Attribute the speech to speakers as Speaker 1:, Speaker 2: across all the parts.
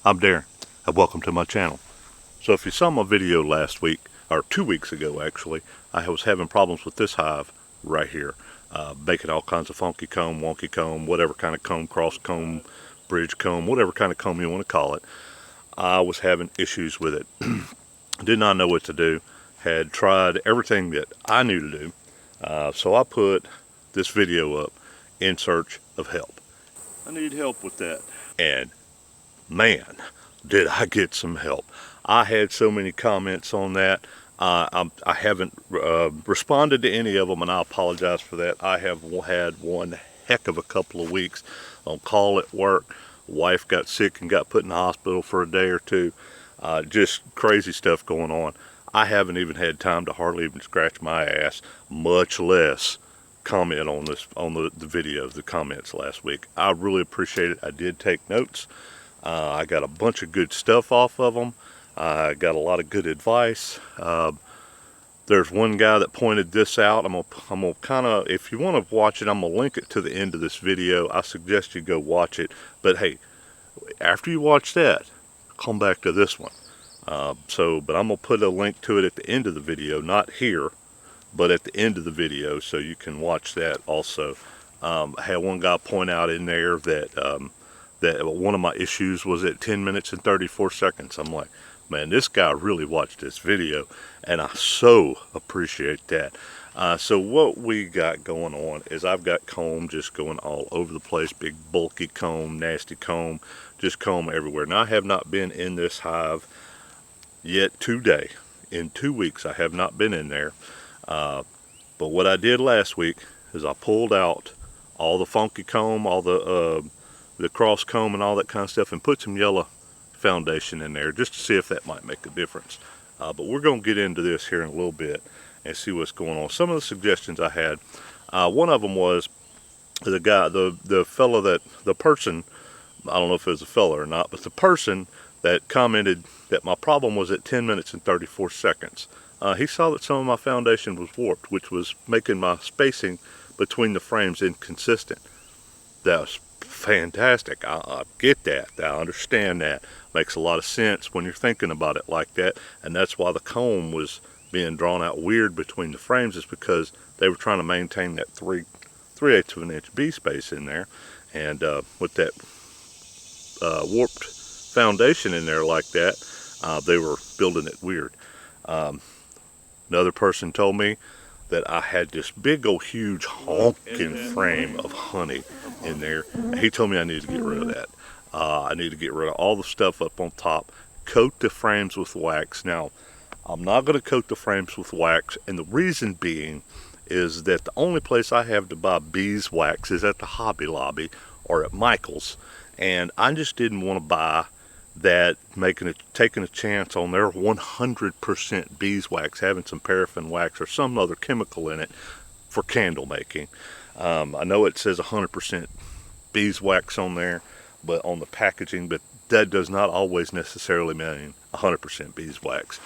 Speaker 1: I'm Darren, and welcome to my channel. So if you saw my video last week, or 2 weeks ago actually, I was having problems with this hive right here. Making all kinds of funky comb, wonky comb, whatever kind of comb, cross comb, bridge comb, whatever kind of comb you want to call it. I was having issues with it. Did not know what to do. Had tried everything that I knew to do. So I put this video up in search of help. I need help with that. And man, did I get some help. I had so many comments on that. I haven't responded to any of them, and I apologize for that. I have had one heck of a couple of weeks on call at work. Wife got sick and got put in the hospital for a day or two. Just crazy stuff going on. I haven't even had time to hardly even scratch my ass, much less comment on this, on the video, the comments last week. I really appreciate it. I did take notes. I got a bunch of good stuff off of them. I got a lot of good advice. There's one guy that pointed this out. I'm gonna kind of, if you want to watch it, I'm gonna link it to the end of this video. I suggest you go watch it. But hey, after you watch that, come back to this one. But I'm gonna put a link to it at the end of the video, not here, but at the end of the video, so you can watch that also. I had one guy point out in there that that one of my issues was at 10 minutes and 34 seconds. I'm like, man, this guy really watched this video, and I so appreciate that. So what we got going on is I've got comb just going all over the place, big bulky comb, nasty comb, just comb everywhere. Now I have not been in this hive yet today. In 2 weeks I have not been in there. But what I did last week is I pulled out all the funky comb, all the cross comb and all that kind of stuff, and put some yellow foundation in there just to see if that might make a difference. But we're going to get into this here in a little bit and see what's going on. Some of the suggestions I had, one of them was the guy, the fellow that, the person, I don't know if it was a fella or not, but the person that commented that my problem was at 10 minutes and 34 seconds. He saw that some of my foundation was warped, which was making my spacing between the frames inconsistent. That was fantastic. I get that. I understand that. Makes a lot of sense when you're thinking about it like that. And that's why the comb was being drawn out weird between the frames, is because they were trying to maintain that 3/8 of an inch B space in there. And with that warped foundation in there like that, they were building it weird. Another person told me that I had this big old huge honking frame of honey in there. He told me I need to get rid of that. I need to get rid of all the stuff up on top, coat the frames with wax. Now, I'm not going to coat the frames with wax, and the reason being is that the only place I have to buy beeswax is at the Hobby Lobby or at Michael's, and I just didn't want to buy that, taking a chance on their 100% beeswax having some paraffin wax or some other chemical in it for candle making. I know it says 100% beeswax on there, but on the packaging, but that does not always necessarily mean 100% beeswax.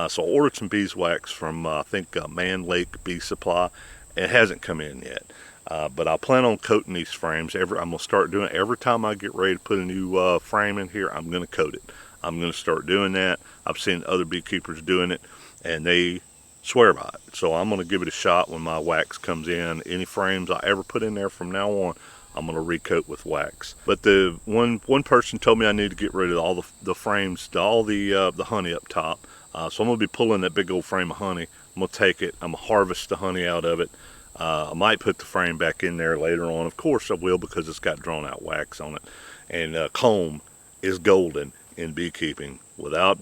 Speaker 1: So I ordered some beeswax from I think Man Lake Bee Supply. It hasn't come in yet. But I plan on coating these frames. I'm going to start doing it every time I get ready to put a new frame in here. I'm going to coat it. I'm going to start doing that. I've seen other beekeepers doing it, and they swear by it. So I'm going to give it a shot when my wax comes in. Any frames I ever put in there from now on, I'm going to recoat with wax. But the one person told me I need to get rid of all the frames, all the honey up top. So I'm going to be pulling that big old frame of honey. I'm going to take it. I'm going to harvest the honey out of it. I might put the frame back in there later on. Of course I will, because it's got drawn out wax on it. And comb is golden in beekeeping. Without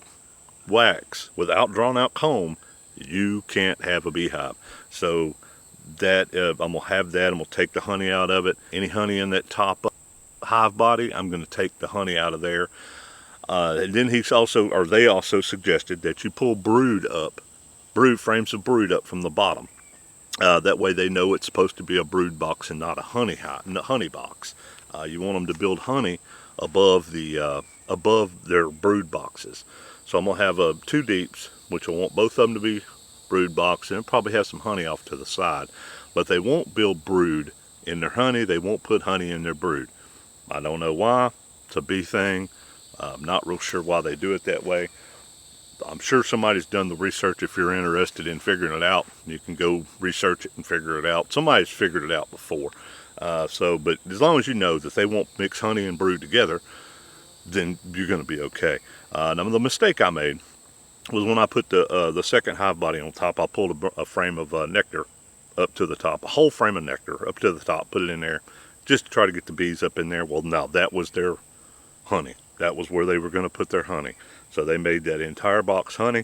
Speaker 1: wax, without drawn out comb, you can't have a beehive. So that I'm going to have that. I'm going to take the honey out of it. Any honey in that top hive body, I'm going to take the honey out of there. And then they also suggested that you pull frames of brood up from the bottom. That way they know it's supposed to be a brood box and not a honey box. You want them to build honey above their brood boxes. So I'm gonna have 2 deeps, which I want both of them to be brood box, and probably have some honey off to the side. But they won't build brood in their honey. They won't put honey in their brood. I don't know why. It's a bee thing. I'm not real sure why they do it that way. I'm sure somebody's done the research. If you're interested in figuring it out, you can go research it and figure it out. Somebody's figured it out before. But as long as you know that they won't mix honey and brood together, then you're going to be okay. Now the mistake I made was when I put the second hive body on top. I pulled a frame of nectar up to the top, a whole frame of nectar up to the top, put it in there just to try to get the bees up in there. Well, now that was their honey. That was where they were going to put their honey. So they made that entire box honey.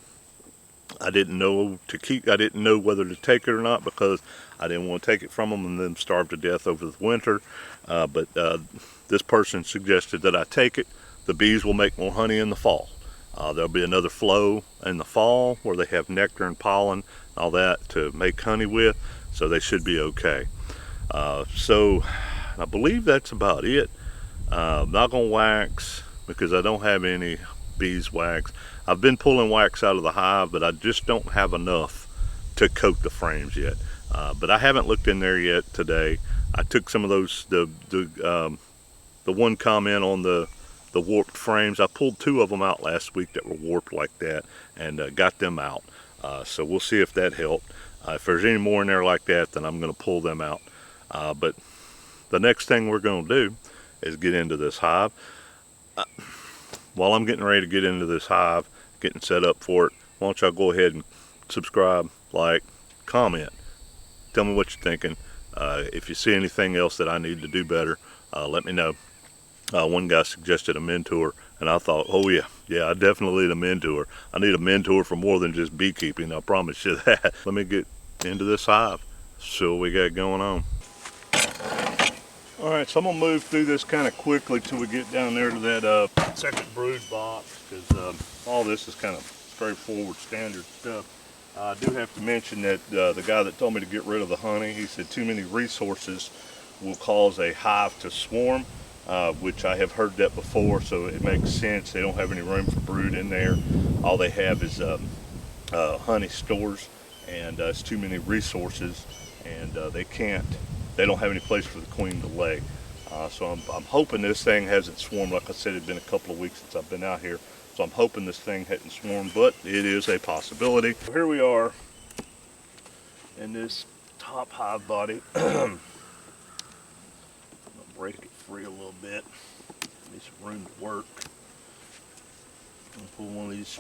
Speaker 1: I didn't know whether to take it or not, because I didn't want to take it from them and then starve to death over the winter. But this person suggested that I take it. The bees will make more honey in the fall. There'll be another flow in the fall where they have nectar and pollen, all that to make honey with, so they should be okay. So I believe that's about it. I'm not going to wax because I don't have any beeswax. I've been pulling wax out of the hive, but I just don't have enough to coat the frames yet. But I haven't looked in there yet today. I took some of those, the one comment on the warped frames. I pulled 2 of them out last week that were warped like that, and got them out. So we'll see if that helped. If there's any more in there like that, then I'm going to pull them out. But the next thing we're going to do is get into this hive. While I'm getting ready to get into this hive, getting set up for it, why don't y'all go ahead and subscribe, like, comment. Tell me what you're thinking. If you see anything else that I need to do better, let me know. One guy suggested a mentor, and I thought, oh yeah, I definitely need a mentor. I need a mentor for more than just beekeeping, I promise you that. Let me get into this hive, see what we got going on. All right, so I'm gonna move through this kind of quickly till we get down there to that second brood box, because all this is kind of straightforward, standard stuff. I do have to mention that the guy that told me to get rid of the honey, he said too many resources will cause a hive to swarm, which I have heard that before, so it makes sense. They don't have any room for brood in there. All they have is honey stores, and it's too many resources, and they don't have any place for the queen to lay. So I'm hoping this thing hasn't swarmed. Like I said, it's been a couple of weeks since I've been out here, so I'm hoping this thing hadn't swarmed, but it is a possibility. So here we are in this top hive body. I'm gonna break it free a little bit. Need some room to work. I'm gonna pull one of these.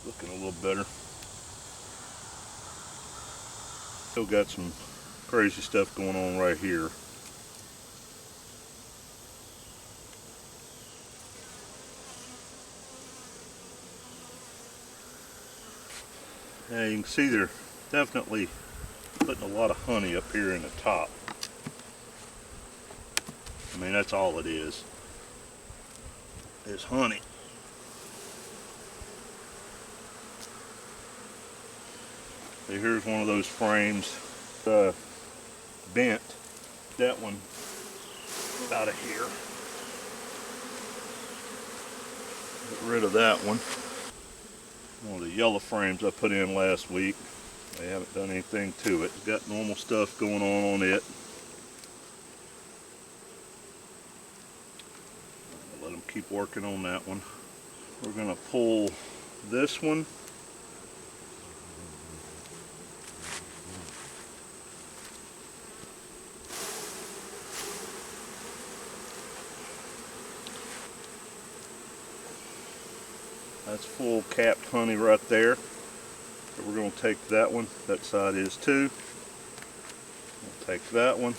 Speaker 1: Looking a little better. Still got some crazy stuff going on right here. Yeah, you can see they're definitely putting a lot of honey up here in the top. I mean, that's all it is honey. So here's one of those frames bent. That one out of here. Get rid of that one. One of the yellow frames I put in last week. They haven't done anything to it. It's got normal stuff going on it. I'll let them keep working on that one. We're going to pull this one. That's full capped honey right there. So we're going to take that one. That side is too. We'll take that one.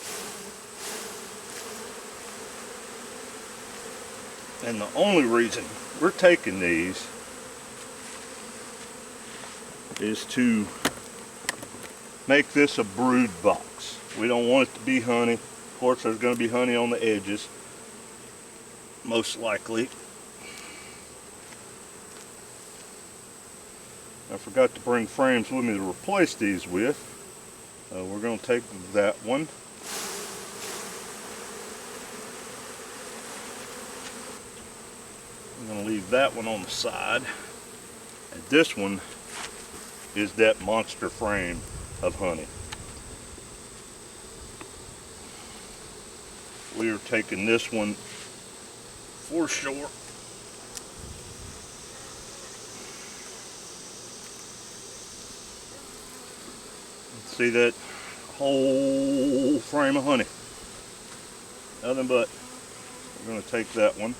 Speaker 1: And the only reason we're taking these is to make this a brood box. We don't want it to be honey. Of course, there's going to be honey on the edges, most likely. I forgot to bring frames with me to replace these with. We're going to take that one. I'm going to leave that one on the side. And this one is that monster frame of honey. We are taking this one for sure. See that whole frame of honey? Nothing but. We're going to take that one.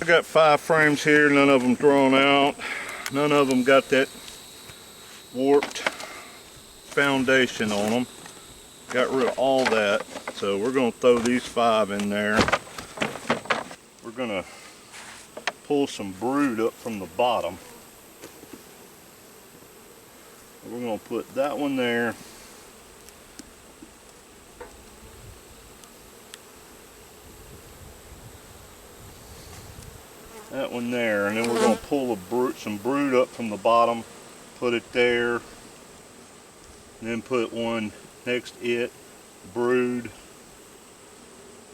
Speaker 1: I got 5 frames here, none of them drawn out. None of them got that warped foundation on them. Got rid of all that. So we're going to throw these 5 in there. We're going to pull some brood up from the bottom. We're going to put that one there. That one there, and then we're going to pull some brood up from the bottom, put it there, and then put one next to it, brood,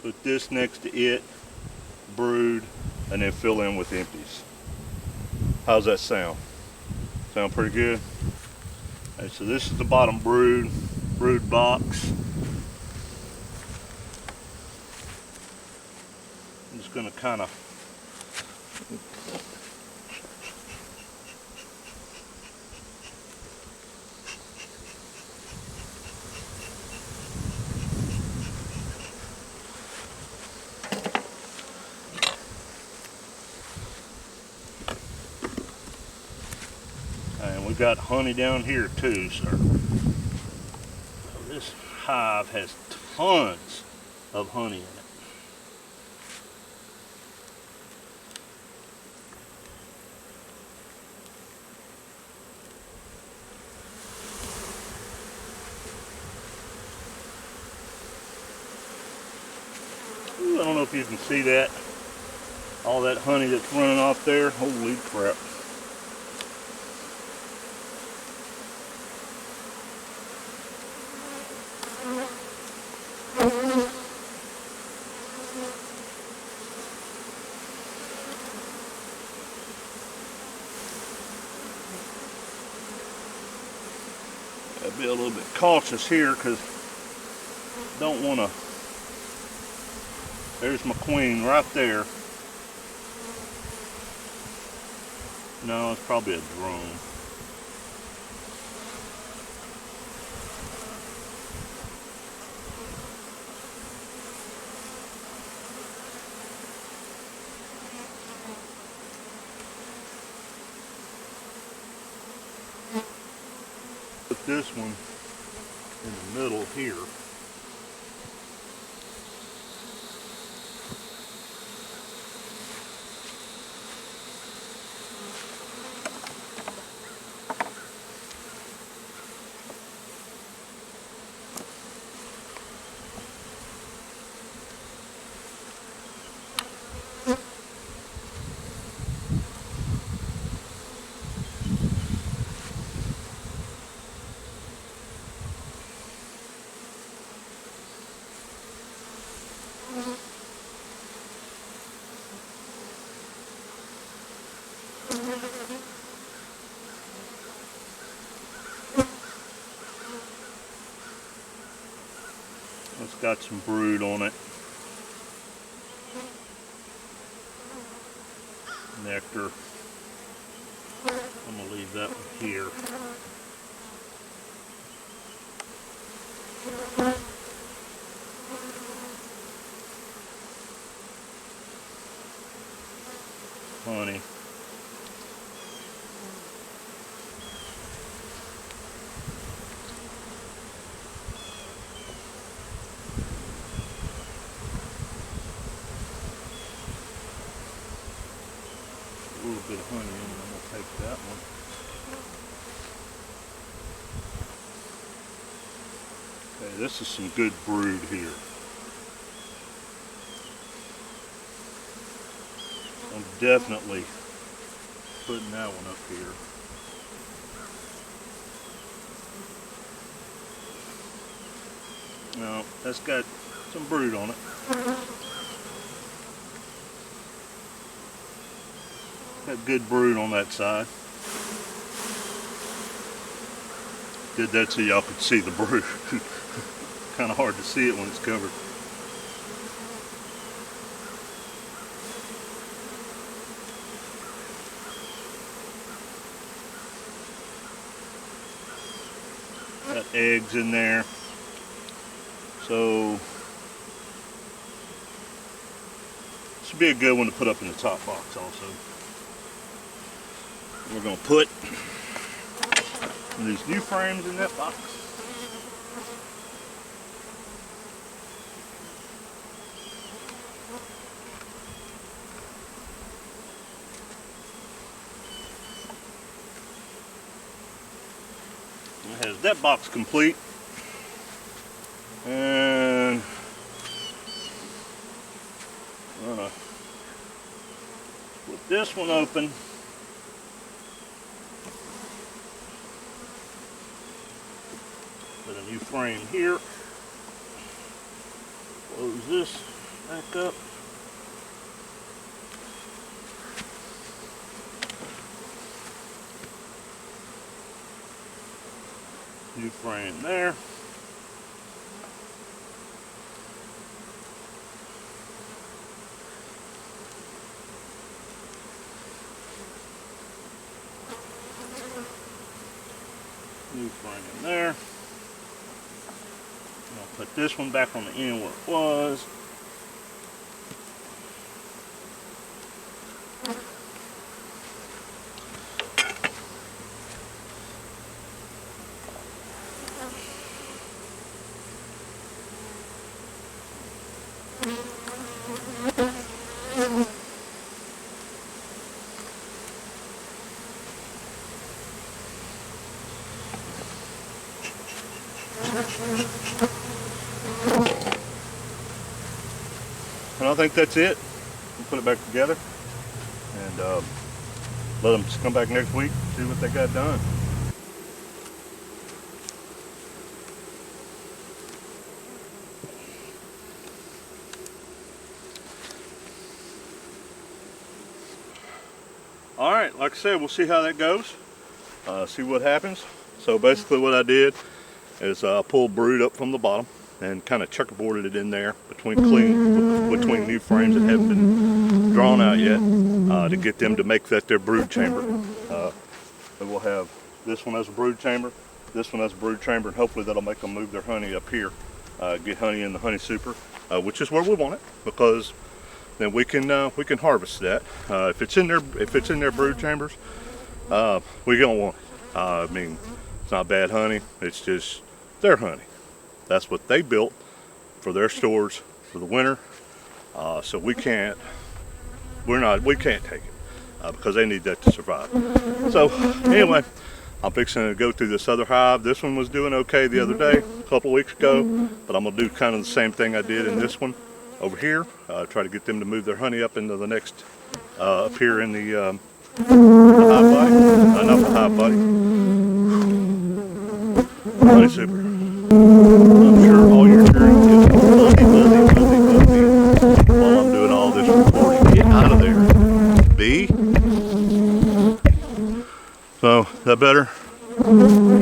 Speaker 1: put this next to it, brood, and then fill in with empties. How's that sound? Sound pretty good? Okay, so this is the bottom brood box. I'm just going to kind of and we've got honey down here too, sir. This hive has tons of honey in it. Ooh, I don't know if you can see that. All that honey that's running off there. Holy crap. Gotta be a little bit cautious here because I don't want to. There's my queen right there. No, it's probably a drone. Put this one in the middle here. It's got some brood on it. Nectar. I'm going to leave that one here. Honey. A little bit of honey in it, I'm going to take that one. Okay, this is some good brood here. I'm definitely putting that one up here. No, that's got some brood on it. Got good brood on that side. Did that so y'all could see the brood. Kind of hard to see it when it's covered. Got eggs in there. So this would be a good one to put up in the top box also. We're going to put these new frames in that box. It has that box complete. And I'm gonna put this one open. Put a new frame here. Close this back up. New frame there. New frame in there. I'll put this one back on the end where it was. And I think that's it. We'll put it back together and let them come back next week, see what they got done. All right, like I said, we'll see how that goes. See what happens. So basically what I did is I pulled brood up from the bottom and kind of checkerboarded it in there between new frames that haven't been drawn out yet to get them to make that their brood chamber. And we'll have this one as a brood chamber, this one as a brood chamber, and hopefully that'll make them move their honey up here, get honey in the honey super, which is where we want it, because then we can harvest that. If it's in their brood chambers, we don't want it. I mean, it's not bad honey. It's just their honey. That's what they built for their stores for the winter. So we can't take it because they need that to survive. So anyway, I'm fixing to go through this other hive. This one was doing okay the other day, a couple of weeks ago, but I'm gonna do kind of the same thing I did in this one over here. Try to get them to move their honey up into the next, up here in the hive body, not the hive body, honey super. I'm sure all you're hearing is buzzy while I'm doing all this recording. Get out of there, bee. So, is that better?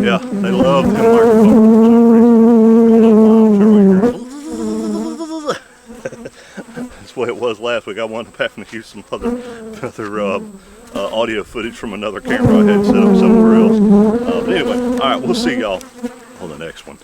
Speaker 1: Yeah, they love the microphone. That's the way it was last week. I wound up having to use some other audio footage from another camera I had set up somewhere else. But anyway, all right, we'll see y'all on the next one.